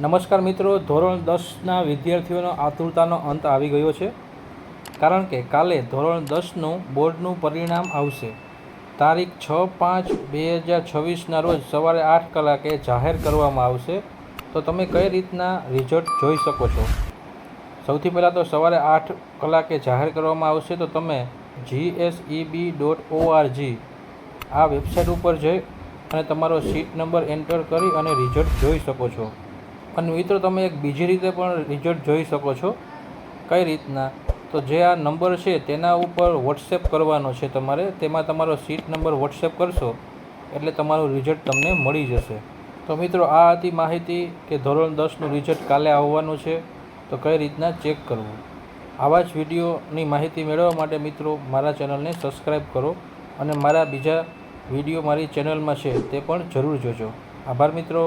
નમસ્કાર મિત્રો, ધોરણ 10ના વિદ્યાર્થીઓનો આતુરતાનો અંત આવી ગયો છે, કારણ કે કાલે ધોરણ 10નું બોર્ડનું પરિણામ આવશે. તારીખ 6/5/2026ના રોજ સવારે 8 કલાકે જાહેર કરવામાં આવશે. તો તમે કઈ રીતના રિઝલ્ટ જોઈ શકો છો? સૌથી પહેલાં તો સવારે 8 કલાકે જાહેર કરવામાં આવશે, તો તમે GSEB.org આ વેબસાઇટ ઉપર જઈ અને તમારો સીટ નંબર એન્ટર કરી અને રિઝલ્ટ જોઈ શકો છો. અને મિત્રો, તમે એક બીજી રીતે પણ રિઝલ્ટ જોઈ શકો છો. કઈ રીતના? તો જે આ નંબર છે તેના ઉપર વોટ્સએપ કરવાનો છે તમારે. તેમાં તમારો સીટ નંબર વોટ્સએપ કરશો એટલે તમારું રિઝલ્ટ તમને મળી જશે. તો મિત્રો, આ હતી માહિતી કે ધોરણ 10નું રિઝલ્ટ કાલે આવવાનું છે, તો કઈ રીતના ચેક કરવું. આવા જ વિડીયોની માહિતી મેળવવા માટે મિત્રો મારા ચેનલને સબસ્ક્રાઈબ કરો અને મારા બીજા વિડીયો મારી ચેનલમાં છે તે પણ જરૂર જોજો. આભાર મિત્રો.